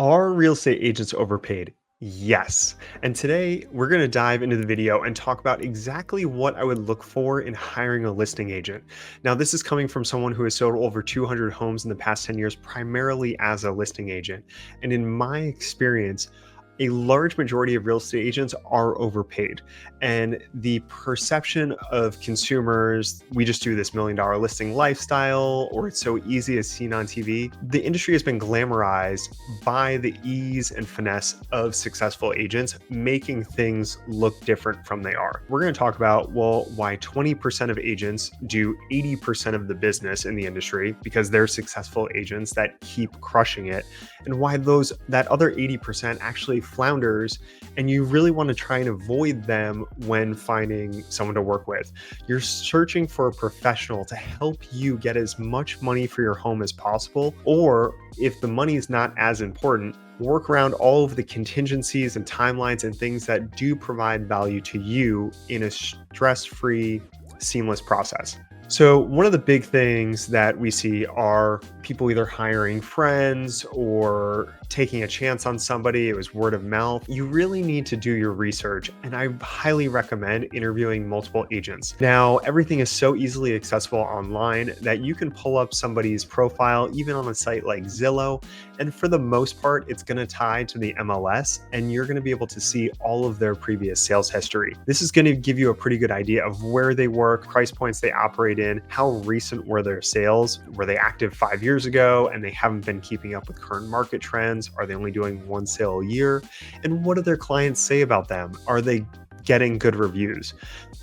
Are real estate agents overpaid? Yes. And today we're going to dive into the video and talk about exactly what I would look for in hiring a listing agent. Now, this is coming from someone who has sold over 200 homes in the past 10 years, primarily as a listing agent. And in my experience, a large majority of real estate agents are overpaid. And the perception of consumers, we just do this $1 million listing lifestyle, or it's so easy as seen on TV. The industry has been glamorized by the ease and finesse of successful agents, making things look different from they are. We're going to talk about, well, why 20% of agents do 80% of the business in the industry because they're successful agents that keep crushing it, and why that other 80% actually flounders, and you really want to try and avoid them when finding someone to work with. You're searching for a professional to help you get as much money for your home as possible, or if the money is not as important, work around all of the contingencies and timelines and things that do provide value to you in a stress-free, seamless process. So one of the big things that we see are people either hiring friends or taking a chance on somebody. It was word of mouth. You really need to do your research, and I highly recommend interviewing multiple agents. Now, everything is so easily accessible online that you can pull up somebody's profile, even on a site like Zillow, and for the most part, it's going to tie to the MLS, and you're going to be able to see all of their previous sales history. This is going to give you a pretty good idea of where they work, price points they operate in, how recent were their sales, were they active 5 years ago and they haven't been keeping up with current market trends, are they only doing one sale a year, and what do their clients say about them? Are they getting good reviews?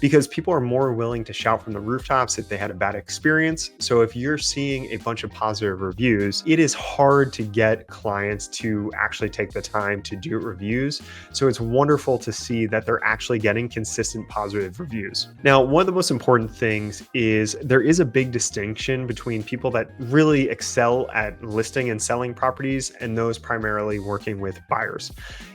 Because people are more willing to shout from the rooftops if they had a bad experience. So if you're seeing a bunch of positive reviews, it is hard to get clients to actually take the time to do reviews. So it's wonderful to see that they're actually getting consistent positive reviews. Now, one of the most important things is there is a big distinction between people that really excel at listing and selling properties and those primarily working with buyers.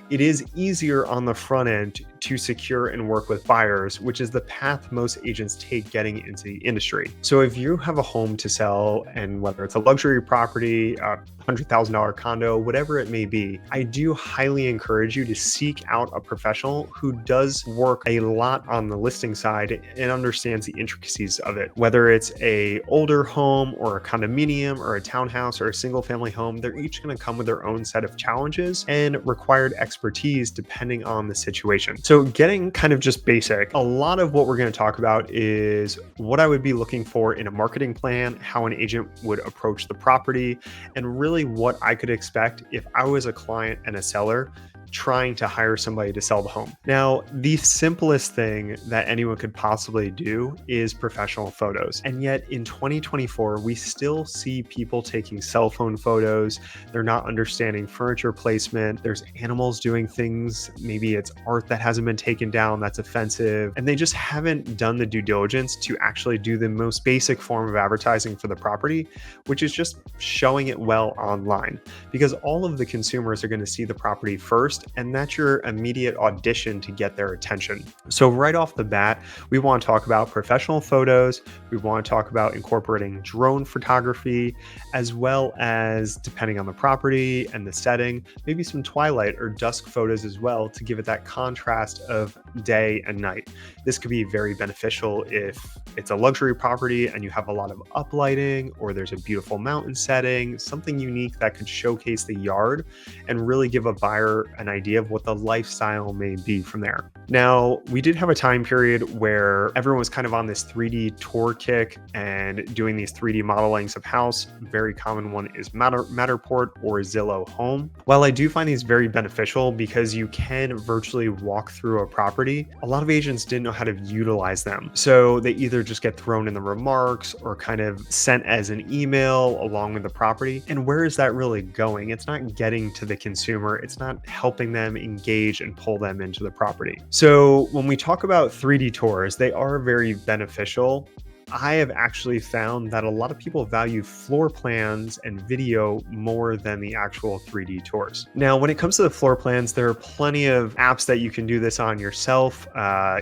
It is easier on the front end to secure and work with buyers, which is the path most agents take getting into the industry. So if you have a home to sell, and whether it's a luxury property, a $100,000 condo, whatever it may be, I do highly encourage you to seek out a professional who does work a lot on the listing side and understands the intricacies of it. Whether it's a older home or a condominium or a townhouse or a single family home, they're each going to come with their own set of challenges and required expertise depending on the situation. So getting kind of just basic, a lot of what we're going to talk about is what I would be looking for in a marketing plan, how an agent would approach the property, and really what I could expect if I was a client and a seller trying to hire somebody to sell the home. Now, the simplest thing that anyone could possibly do is professional photos. And yet in 2024, we still see people taking cell phone photos. They're not understanding furniture placement. There's animals doing things. Maybe it's art that hasn't been taken down that's offensive. And they just haven't done the due diligence to actually do the most basic form of advertising for the property, which is just showing it well online. Because all of the consumers are going to see the property first, and that's your immediate audition to get their attention. So right off the bat, we want to talk about professional photos. We want to talk about incorporating drone photography, as well as, depending on the property and the setting, maybe some twilight or dusk photos as well to give it that contrast of day and night. This could be very beneficial if it's a luxury property and you have a lot of uplighting, or there's a beautiful mountain setting, something unique that could showcase the yard and really give a buyer an idea of what the lifestyle may be from there. Now, we did have a time period where everyone was kind of on this 3D tour kick and doing these 3D modelings of house. Very common one is Matterport or Zillow Home. While I do find these very beneficial because you can virtually walk through a property, a lot of agents didn't know how to utilize them. So they either just get thrown in the remarks or kind of sent as an email along with the property. And where is that really going? It's not getting to the consumer. It's not helping them engage and pull them into the property. So when we talk about 3D tours, they are very beneficial. I have actually found that a lot of people value floor plans and video more than the actual 3D tours. Now, when it comes to the floor plans, there are plenty of apps that you can do this on yourself.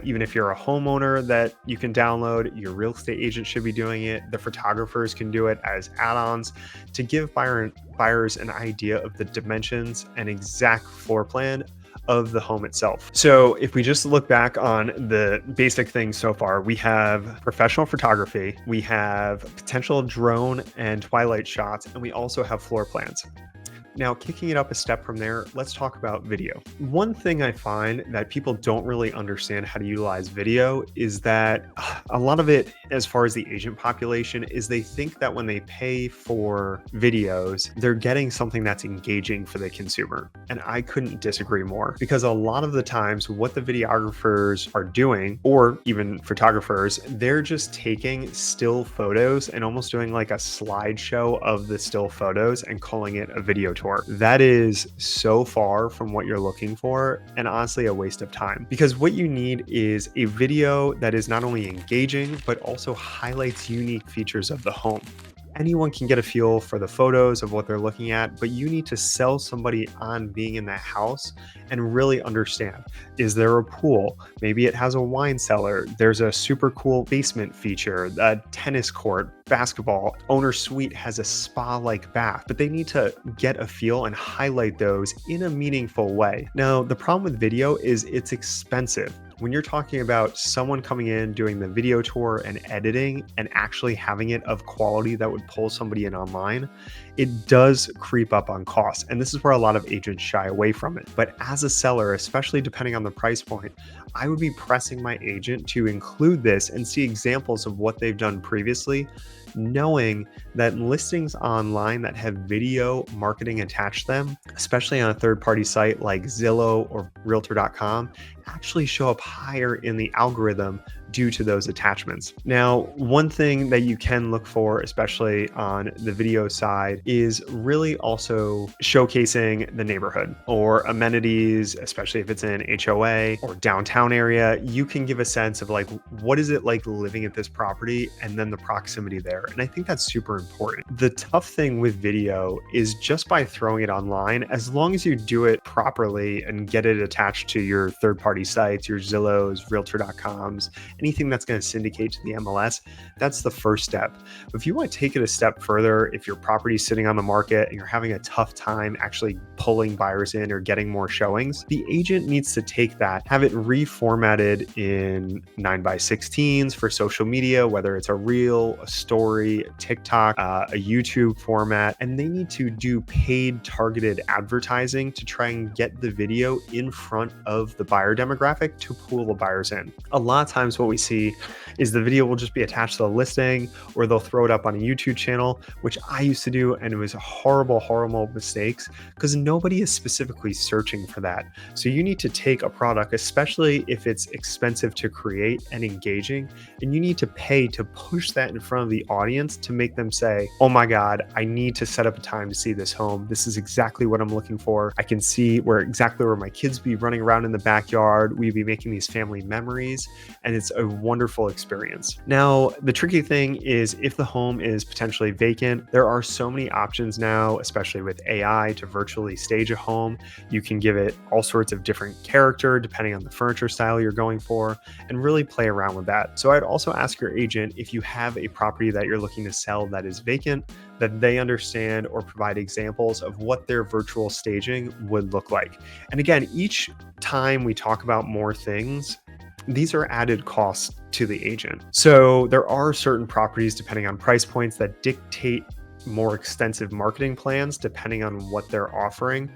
Even if you're a homeowner, that you can download, your real estate agent should be doing it. The photographers can do it as add-ons to give buyers an idea of the dimensions and exact floor plan of the home itself. So if we just look back on the basic things so far, we have professional photography, we have potential drone and twilight shots, and we also have floor plans. Now, kicking it up a step from there, let's talk about video. One thing I find that people don't really understand how to utilize video is that a lot of it, as far as the agent population, is they think that when they pay for videos, they're getting something that's engaging for the consumer. And I couldn't disagree more, because a lot of the times what the videographers are doing, or even photographers, they're just taking still photos and almost doing like a slideshow of the still photos and calling it a video tour. That is so far from what you're looking for, and honestly a waste of time, because what you need is a video that is not only engaging but also highlights unique features of the home. Anyone can get a feel for the photos of what they're looking at, but you need to sell somebody on being in that house and really understand, is there a pool? Maybe it has a wine cellar. There's a super cool basement feature, a tennis court, basketball. Owner suite has a spa-like bath, but they need to get a feel and highlight those in a meaningful way. Now, the problem with video is it's expensive. When you're talking about someone coming in, doing the video tour and editing and actually having it of quality that would pull somebody in online, it does creep up on costs. And this is where a lot of agents shy away from it. But as a seller, especially depending on the price point, I would be pressing my agent to include this and see examples of what they've done previously, knowing that listings online that have video marketing attached to them, especially on a third-party site like Zillow or Realtor.com, actually show up higher in the algorithm due to those attachments. Now, one thing that you can look for, especially on the video side, is really also showcasing the neighborhood or amenities, especially if it's in HOA or downtown area. You can give a sense of like, what is it like living at this property, and then the proximity there. And I think that's super important. The tough thing with video is just by throwing it online, as long as you do it properly and get it attached to your third-party sites, your Zillows, Realtor.coms, anything that's going to syndicate to the MLS, that's the first step. But if you want to take it a step further, if your property is sitting on the market and you're having a tough time actually pulling buyers in or getting more showings, the agent needs to take that, have it reformatted in 9x16s for social media, whether it's a reel, a story, a TikTok, a YouTube format, and they need to do paid targeted advertising to try and get the video in front of the buyer demographic to pull the buyers in. A lot of times what we see is the video will just be attached to the listing, or they'll throw it up on a YouTube channel, which I used to do, and it was horrible mistakes because nobody is specifically searching for that. So you need to take a product, especially if it's expensive to create and engaging, and you need to pay to push that in front of the audience to make them say, oh my God, I need to set up a time to see this home. This is exactly what I'm looking for. I can see exactly where my kids be running around in the backyard. We'd be making these family memories, and it's a wonderful experience. Now, the tricky thing is if the home is potentially vacant, there are so many options now, especially with AI, to virtually stage a home. You can give it all sorts of different character depending on the furniture style you're going for, and really play around with that. So I'd also ask your agent, if you have a property that you're looking to sell that is vacant, that they understand or provide examples of what their virtual staging would look like. And again, each time we talk about more things, these are added costs to the agent. So there are certain properties, depending on price points, that dictate more extensive marketing plans depending on what they're offering.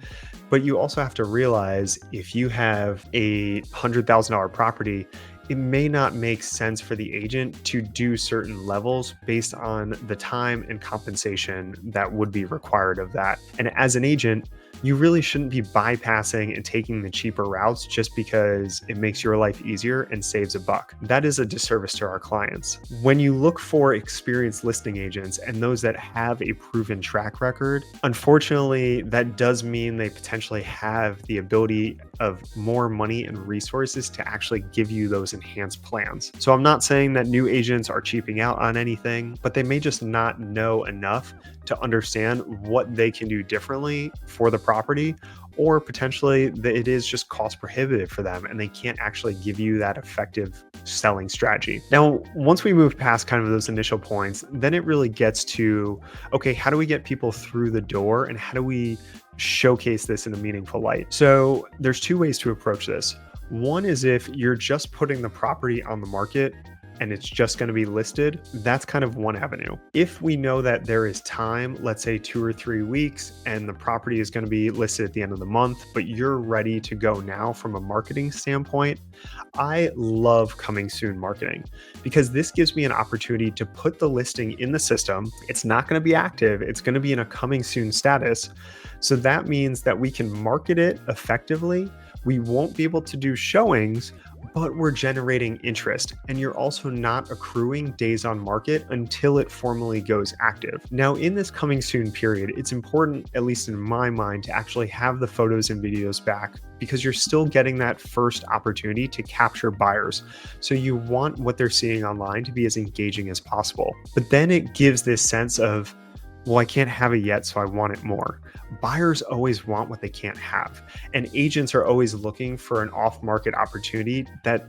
But you also have to realize, if you have a $100,000 property, it may not make sense for the agent to do certain levels based on the time and compensation that would be required of that. And as an agent, You really shouldn't be bypassing and taking the cheaper routes just because it makes your life easier and saves a buck. That is a disservice to our clients. When you look for experienced listing agents and those that have a proven track record, unfortunately, that does mean they potentially have the ability of more money and resources to actually give you those enhanced plans. So I'm not saying that new agents are cheaping out on anything, but they may just not know enough to understand what they can do differently for the property, or potentially it is just cost prohibitive for them and they can't actually give you that effective selling strategy. Now, once we move past kind of those initial points, then it really gets to, okay, how do we get people through the door and how do we showcase this in a meaningful light? So there's two ways to approach this. One is if you're just putting the property on the market and it's just going to be listed, that's kind of one avenue. If we know that there is time, let's say 2 or 3 weeks, and the property is going to be listed at the end of the month, but you're ready to go now from a marketing standpoint, I love coming soon marketing because this gives me an opportunity to put the listing in the system. It's not going to be active, it's going to be in a coming soon status. So that means that we can market it effectively. We won't be able to do showings, but we're generating interest, and you're also not accruing days on market until it formally goes active. Now, in this coming soon period, it's important, at least in my mind, to actually have the photos and videos back because you're still getting that first opportunity to capture buyers. So you want what they're seeing online to be as engaging as possible. But then it gives this sense of, well, I can't have it yet, so I want it more. Buyers always want what they can't have, and agents are always looking for an off-market opportunity that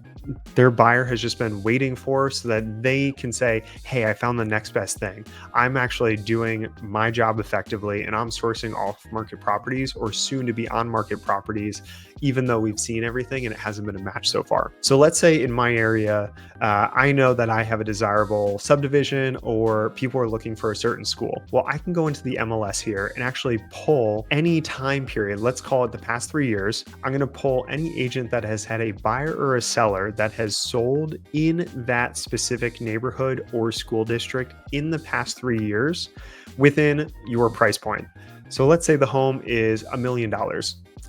their buyer has just been waiting for so that they can say, hey, I found the next best thing. I'm actually doing my job effectively and I'm sourcing off-market properties or soon to be on-market properties, even though we've seen everything and it hasn't been a match so far. So let's say in my area, I know that I have a desirable subdivision or people are looking for a certain school. Well, I can go into the MLS here and actually pull any time period, let's call it the past 3 years. I'm going to pull any agent that has had a buyer or a seller that has sold in that specific neighborhood or school district in the past 3 years within your price point. So let's say the home is $1 million.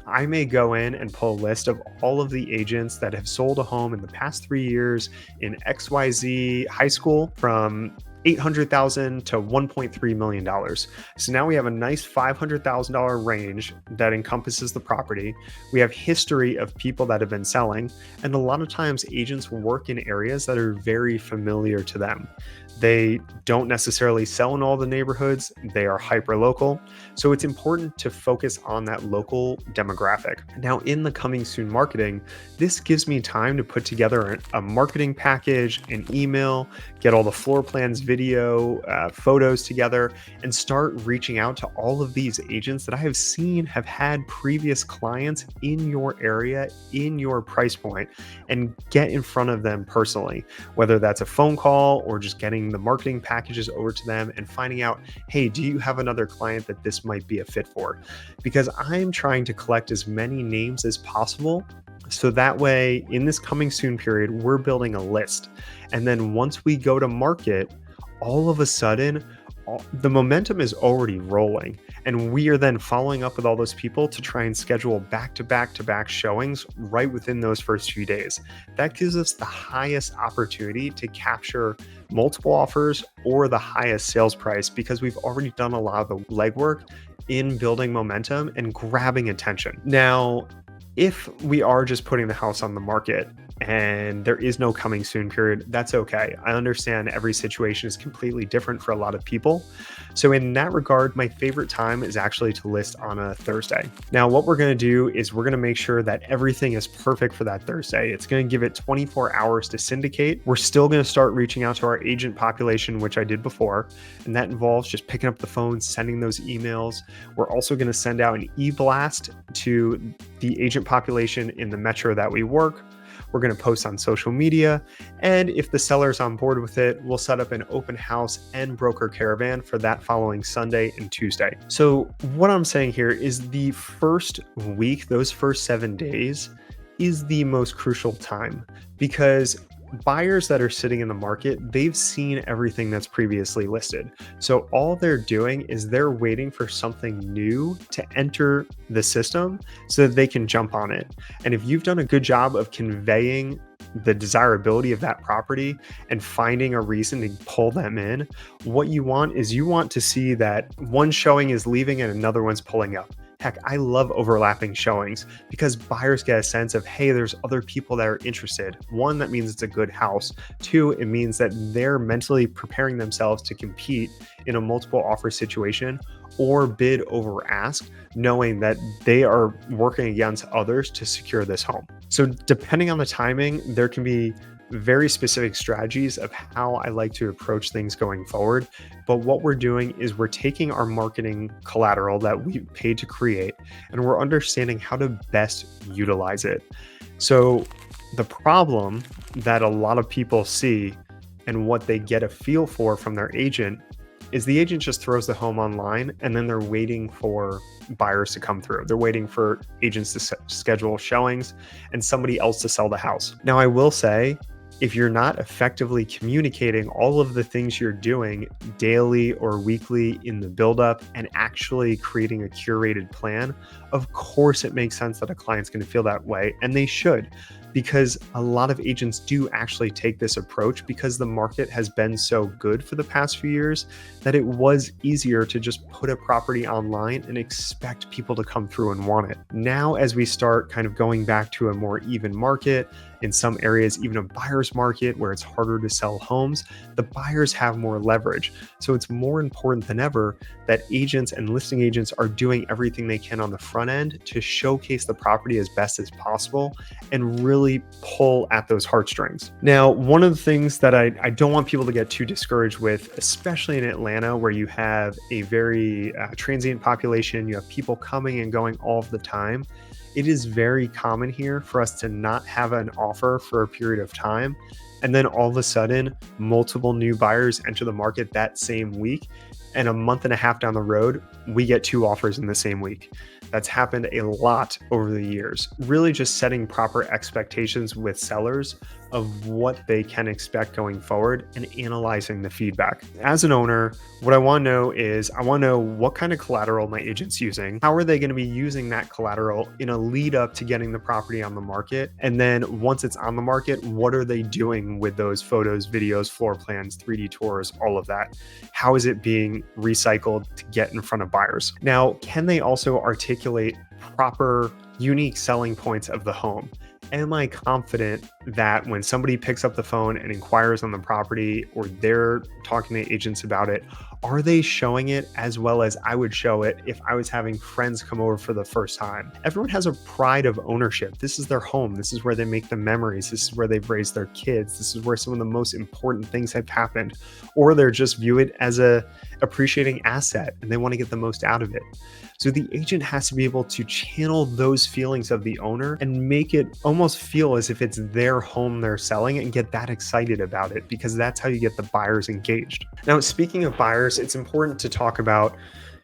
I may go in and pull a list of all of the agents that have sold a home in the past 3 years in XYZ high school from $800,000 to $1.3 million. So now we have a nice $500,000 range that encompasses the property. We have history of people that have been selling, and a lot of times agents work in areas that are very familiar to them. They don't necessarily sell in all the neighborhoods. They are hyper local. So it's important to focus on that local demographic. Now, in the coming soon marketing, this gives me time to put together a marketing package, an email, get all the floor plans, video, photos together, and start reaching out to all of these agents that I have seen have had previous clients in your area, in your price point, and get in front of them personally, whether that's a phone call or just getting the marketing packages over to them and finding out, hey, do you have another client that this might be a fit for? Because I'm trying to collect as many names as possible. So that way, in this coming soon period, we're building a list. And then once we go to market, all of a sudden, the momentum is already rolling. And we are then following up with all those people to try and schedule back-to-back showings right within those first few days. That gives us the highest opportunity to capture multiple offers or the highest sales price because we've already done a lot of the legwork in building momentum and grabbing attention. Now, if we are just putting the house on the market and there is no coming soon period, that's okay. I understand every situation is completely different for a lot of people. So in that regard, my favorite time is actually to list on a Thursday. Now, what we're going to do is we're going to make sure that everything is perfect for that Thursday. It's going to give it 24 hours to syndicate. We're still going to start reaching out to our agent population, which I did before. And that involves just picking up the phone, sending those emails. We're also going to send out an e-blast to the agent population in the metro that we work. We're going to post on social media. And if the seller's on board with it, we'll set up an open house and broker caravan for that following Sunday and Tuesday. So what I'm saying here is the first week, those first 7 days, is the most crucial time because buyers that are sitting in the market, they've seen everything that's previously listed. So all they're doing is they're waiting for something new to enter the system so that they can jump on it. And if you've done a good job of conveying the desirability of that property and finding a reason to pull them in, what you want is you want to see that one showing is leaving and another one's pulling up. Heck, I love overlapping showings because buyers get a sense of, hey, there's other people that are interested. One, that means it's a good house. Two, it means that they're mentally preparing themselves to compete in a multiple offer situation or bid over ask, knowing that they are working against others to secure this home. So depending on the timing, there can be very specific strategies of how I like to approach things going forward. But what we're doing is we're taking our marketing collateral that we paid to create and we're understanding how to best utilize it. So the problem that a lot of people see and what they get a feel for from their agent is the agent just throws the home online and then they're waiting for buyers to come through. They're waiting for agents to schedule showings and somebody else to sell the house. Now, I will say, if you're not effectively communicating all of the things you're doing daily or weekly in the buildup and actually creating a curated plan, of course it makes sense that a client's going to feel that way, and they should, because a lot of agents do actually take this approach because the market has been so good for the past few years that it was easier to just put a property online and expect people to come through and want it. Now, as we start kind of going back to a more even market, in some areas, even a buyer's market where it's harder to sell homes, the buyers have more leverage. So it's more important than ever that agents and listing agents are doing everything they can on the front end to showcase the property as best as possible and really pull at those heartstrings. Now, one of the things that I don't want people to get too discouraged with, especially in Atlanta, where you have a very transient population, you have people coming and going all of the time. It is very common here for us to not have an offer for a period of time. And then all of a sudden, multiple new buyers enter the market that same week. And a month and a half down the road, we get 2 offers in the same week. That's happened a lot over the years. Really just setting proper expectations with sellers of what they can expect going forward and analyzing the feedback. As an owner, what I want to know is I want to know what kind of collateral my agent's using. How are they going to be using that collateral in a lead up to getting the property on the market? And then once it's on the market, what are they doing with those photos, videos, floor plans, 3D tours, all of that? How is it being recycled to get in front of buyers? Now, can they also articulate proper, unique selling points of the home? Am I confident that when somebody picks up the phone and inquires on the property or they're talking to agents about it, are they showing it as well as I would show it if I was having friends come over for the first time? Everyone has a pride of ownership. This is their home. This is where they make the memories. This is where they've raised their kids. This is where some of the most important things have happened. Or they're just view it as a appreciating asset and they want to get the most out of it. So the agent has to be able to channel those feelings of the owner and make it almost feel as if it's their home they're selling and get that excited about it, because that's how you get the buyers engaged. Now, speaking of buyers, it's important to talk about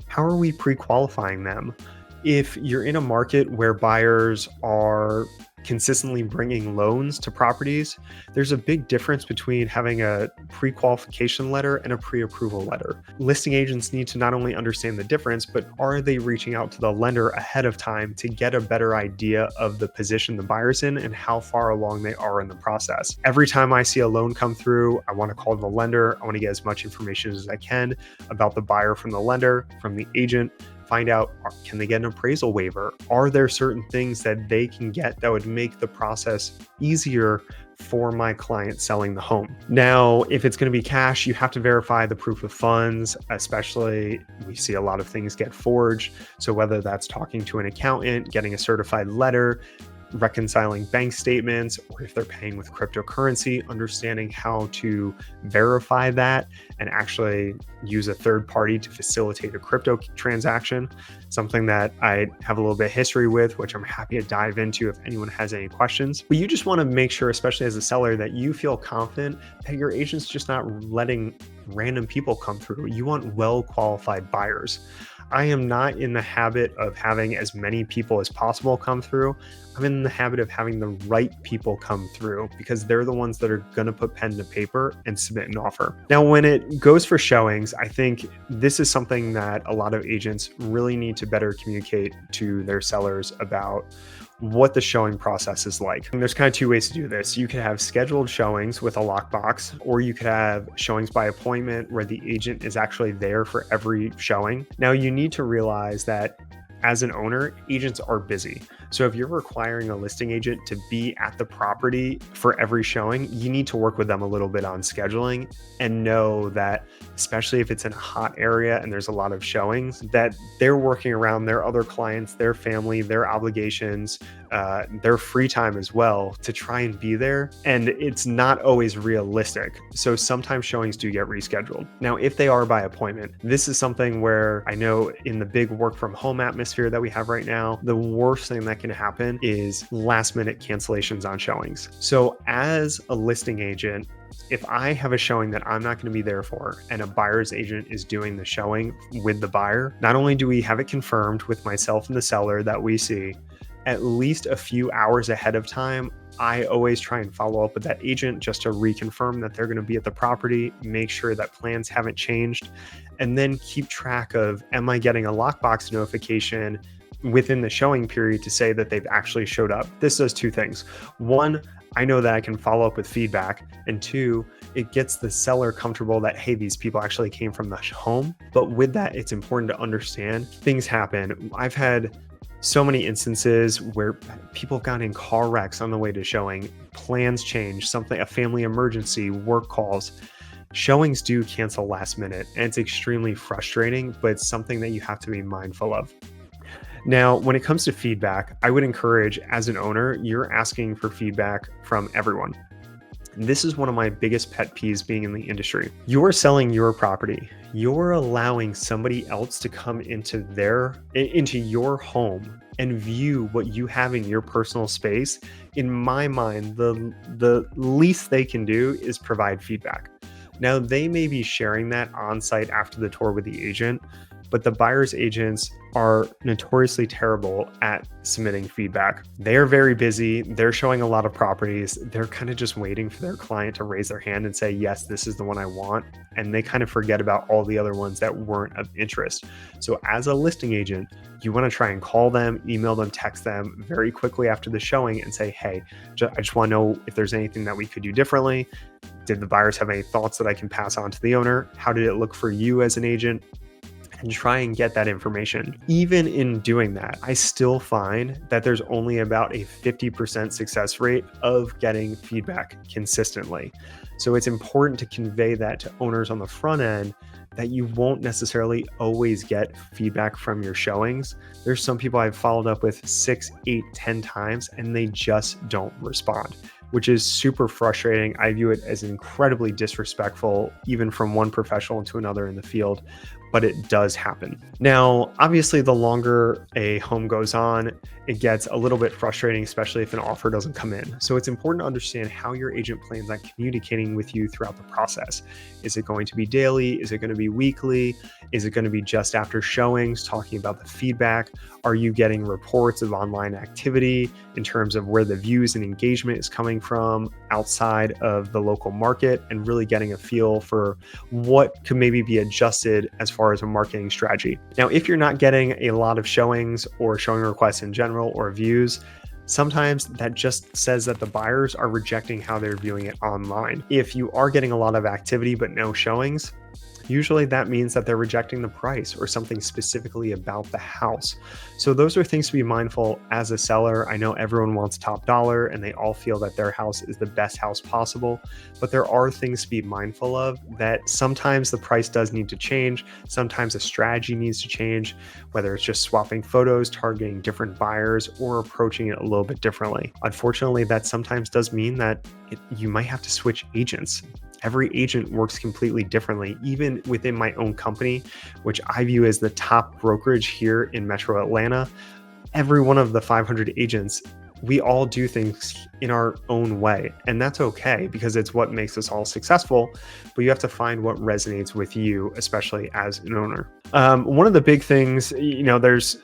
how are we pre-qualifying them? If you're in a market where buyers are consistently bringing loans to properties, there's a big difference between having a pre-qualification letter and a pre-approval letter. Listing agents need to not only understand the difference, but are they reaching out to the lender ahead of time to get a better idea of the position the buyer's in and how far along they are in the process. Every time I see a loan come through, I want to call the lender. I want to get as much information as I can about the buyer from the lender, from the agent, find out, can they get an appraisal waiver? Are there certain things that they can get that would make the process easier for my client selling the home? Now, if it's going to be cash, you have to verify the proof of funds, especially we see a lot of things get forged. So whether that's talking to an accountant, getting a certified letter, reconciling bank statements, or if they're paying with cryptocurrency, understanding how to verify that and actually use a third party to facilitate a crypto transaction, something that I have a little bit of history with, which I'm happy to dive into if anyone has any questions. But you just want to make sure, especially as a seller, that you feel confident that your agent's just not letting random people come through. You want well-qualified buyers. I am not in the habit of having as many people as possible come through. I'm in the habit of having the right people come through because they're the ones that are going to put pen to paper and submit an offer. Now, when it goes for showings, I think this is something that a lot of agents really need to better communicate to their sellers about what the showing process is like. And there's kind of two ways to do this. You could have scheduled showings with a lockbox, or you could have showings by appointment where the agent is actually there for every showing. Now, you need to realize that as an owner, agents are busy. So if you're requiring a listing agent to be at the property for every showing, you need to work with them a little bit on scheduling and know that, especially if it's in a hot area and there's a lot of showings, that they're working around their other clients, their family, their obligations, their free time as well to try and be there. And it's not always realistic. So sometimes showings do get rescheduled. Now, if they are by appointment, this is something where I know in the big work from home atmosphere that we have right now, the worst thing that can happen is last minute cancellations on showings. So as a listing agent, if I have a showing that I'm not going to be there for and a buyer's agent is doing the showing with the buyer, not only do we have it confirmed with myself and the seller that we see, at least a few hours ahead of time, I always try and follow up with that agent just to reconfirm that they're going to be at the property, make sure that plans haven't changed, and then keep track of, am I getting a lockbox notification within the showing period to say that they've actually showed up? This does two things. One, I know that I can follow up with feedback. And two, it gets the seller comfortable that, hey, these people actually came from the home. But with that, it's important to understand things happen. I've had so many instances where people have gotten in car wrecks on the way to showing, plans change, something, a family emergency, work calls. Showings do cancel last minute, and it's extremely frustrating, but it's something that you have to be mindful of. Now, when it comes to feedback, I would encourage, as an owner, you're asking for feedback from everyone. And this is one of my biggest pet peeves being in the industry. You're selling your property. You're allowing somebody else to come into your home and view what you have in your personal space. In my mind, the least they can do is provide feedback. Now, they may be sharing that on site after the tour with the agent, but the buyer's agents are notoriously terrible at submitting feedback. They're very busy. They're showing a lot of properties. They're kind of just waiting for their client to raise their hand and say, yes, this is the one I want. And they kind of forget about all the other ones that weren't of interest. So as a listing agent, you want to try and call them, email them, text them very quickly after the showing and say, hey, I just want to know if there's anything that we could do differently. Did the buyers have any thoughts that I can pass on to the owner? How did it look for you as an agent? And try and get that information. Even in doing that, I still find that there's only about a 50% success rate of getting feedback consistently. So it's important to convey that to owners on the front end that you won't necessarily always get feedback from your showings. There's some people I've followed up with 6, 8, 10 times and they just don't respond, which is super frustrating. I view it as incredibly disrespectful, even from one professional to another in the field, but it does happen. Now, obviously, the longer a home goes on, it gets a little bit frustrating, especially if an offer doesn't come in. So it's important to understand how your agent plans on communicating with you throughout the process. Is it going to be daily? Is it going to be weekly? Is it going to be just after showings, talking about the feedback? Are you getting reports of online activity in terms of where the views and engagement is coming from outside of the local market, and really getting a feel for what could maybe be adjusted as far as a marketing strategy? Now, if you're not getting a lot of showings or showing requests in general or views, sometimes that just says that the buyers are rejecting how they're viewing it online. If you are getting a lot of activity but no showings, usually that means that they're rejecting the price or something specifically about the house. So those are things to be mindful as a seller. I know everyone wants top dollar and they all feel that their house is the best house possible, but there are things to be mindful of, that sometimes the price does need to change. Sometimes a strategy needs to change, whether it's just swapping photos, targeting different buyers, or approaching it a little bit differently. Unfortunately, that sometimes does mean that you might have to switch agents. Every agent works completely differently, even within my own company, which I view as the top brokerage here in Metro Atlanta. Every one of the 500 agents we all do things in our own way, and that's okay because it's what makes us all successful. But you have to find what resonates with you, especially as an owner. One of the big things, there's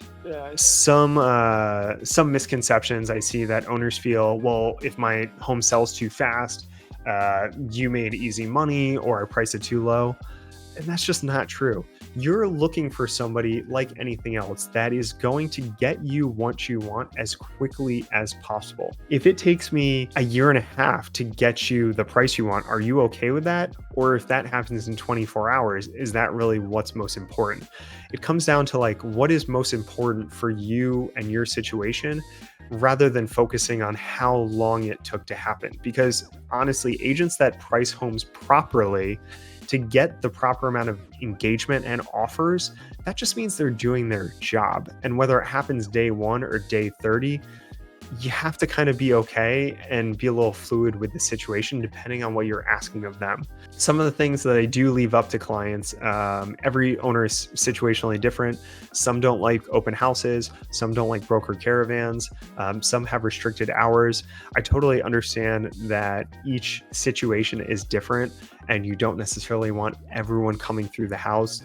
some misconceptions I see that owners feel, well, if my home sells too fast, you made easy money, or I priced it too low. And that's just not true. You're looking for somebody, like anything else, that is going to get you what you want as quickly as possible. If it takes me a year and a half to get you the price you want, are you okay with that? Or if that happens in 24 hours, is that really what's most important? It comes down to like, what is most important for you and your situation, rather than focusing on how long it took to happen. Because honestly, agents that price homes properly to get the proper amount of engagement and offers, that just means they're doing their job. And whether it happens day 1 or day 30, you have to kind of be okay and be a little fluid with the situation depending on what you're asking of them. Some of the things that I do leave up to clients, every owner is situationally different. Some don't like open houses, some don't like broker caravans, some have restricted hours. I totally understand that each situation is different and you don't necessarily want everyone coming through the house.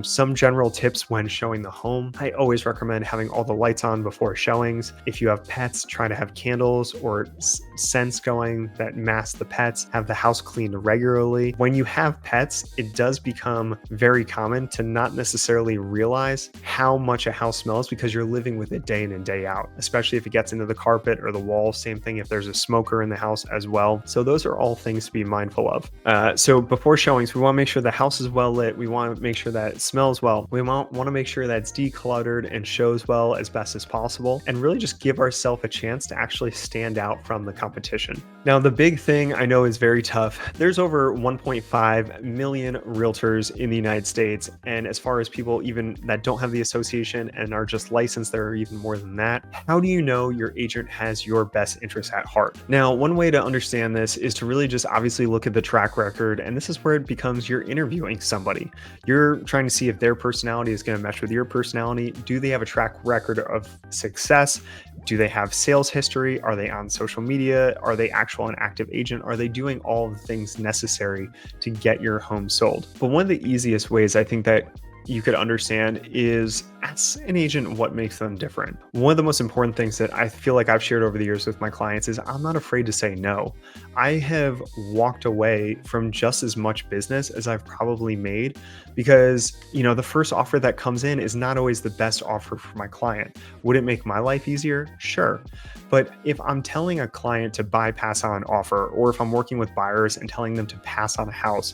Some general tips when showing the home: I always recommend having all the lights on before showings. If you have pets, try to have candles or scents going that mask the pets. Have the house cleaned regularly. When you have pets, it does become very common to not necessarily realize how much a house smells because you're living with it day in and day out, especially if it gets into the carpet or the walls. Same thing if there's a smoker in the house as well. So those are all things to be mindful of. So before showings, we want to make sure the house is well lit. We want to make sure that it smells well. We want to make sure that it's decluttered and shows well as best as possible, and really just give ourselves a chance to actually stand out from the competition. Now, the big thing I know is very tough. There's over 1.5 million realtors in the United States. And as far as people even that don't have the association and are just licensed, there are even more than that. How do you know your agent has your best interests at heart? Now, one way to understand this is to really just obviously look at the track record. And this is where it becomes you're interviewing somebody. You're trying to see if their personality is going to mesh with your personality. Do they have a track record of success? Do they have sales history? Are they on social media? Are they actual and active agent? Are they doing all the things necessary to get your home sold? But one of the easiest ways I think that you could understand is, ask an agent what makes them different. One of the most important things that I feel like I've shared over the years with my clients is I'm not afraid to say no. I have walked away from just as much business as I've probably made because, the first offer that comes in is not always the best offer for my client. Would it make my life easier? Sure. But if I'm telling a client to bypass on an offer, or if I'm working with buyers and telling them to pass on a house,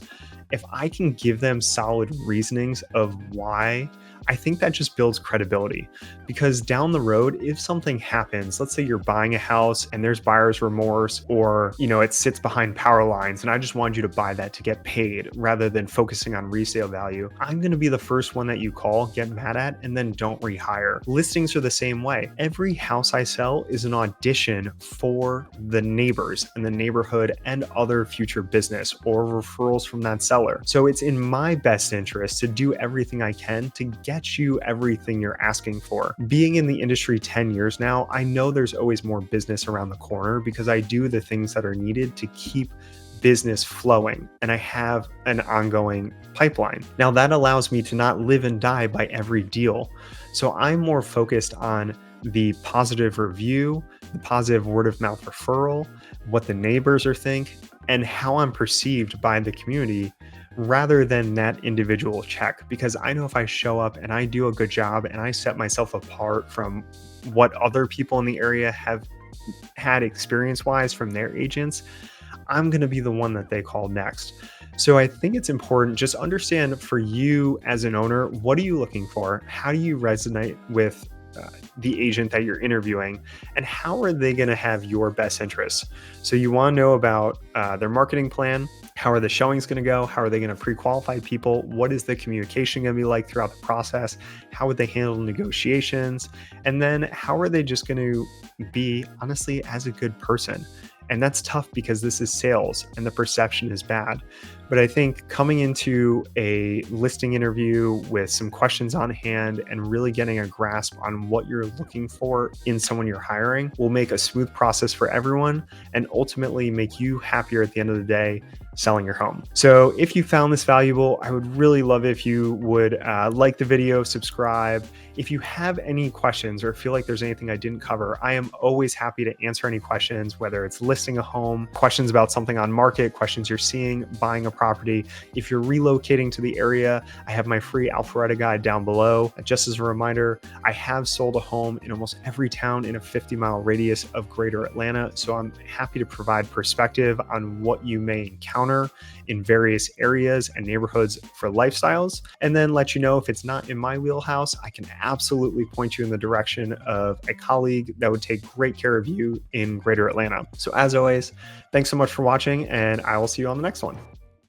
if I can give them solid reasonings of why, I think that just builds credibility. Because down the road, if something happens, let's say you're buying a house and there's buyer's remorse, or it sits behind power lines and I just wanted you to buy that to get paid rather than focusing on resale value, I'm going to be the first one that you call, get mad at, and then don't rehire. Listings are the same way. Every house I sell is an audition for the neighbors and the neighborhood and other future business or referrals from that seller. So it's in my best interest to do everything I can to get you everything you're asking for. Being in the industry 10 years now, I know there's always more business around the corner because I do the things that are needed to keep business flowing, and I have an ongoing pipeline. Now that allows me to not live and die by every deal. So I'm more focused on the positive review, the positive word of mouth referral, what the neighbors are think, and how I'm perceived by the community, rather than that individual check. Because I know if I show up and I do a good job and I set myself apart from what other people in the area have had experience-wise from their agents, I'm going to be the one that they call next. So I think it's important, just understand for you as an owner, what are you looking for? How do you resonate with the agent that you're interviewing, and how are they going to have your best interests? So you want to know about their marketing plan. How are the showings going to go? How are they going to pre-qualify people? What is the communication going to be like throughout the process? How would they handle negotiations? And then how are they just going to be, honestly, as a good person? And that's tough because this is sales and the perception is bad. But I think coming into a listing interview with some questions on hand and really getting a grasp on what you're looking for in someone you're hiring will make a smooth process for everyone and ultimately make you happier at the end of the day selling your home. So if you found this valuable, I would really love if you would like the video, subscribe. If you have any questions or feel like there's anything I didn't cover, I am always happy to answer any questions, whether it's listing a home, questions about something on market, questions you're seeing, buying a property. If you're relocating to the area, I have my free Alpharetta guide down below. Just as a reminder, I have sold a home in almost every town in a 50-mile radius of Greater Atlanta, so I'm happy to provide perspective on what you may encounter in various areas and neighborhoods for lifestyles, and then let you know if it's not in my wheelhouse, I can absolutely point you in the direction of a colleague that would take great care of you in Greater Atlanta. So as always, thanks so much for watching, and I will see you on the next one.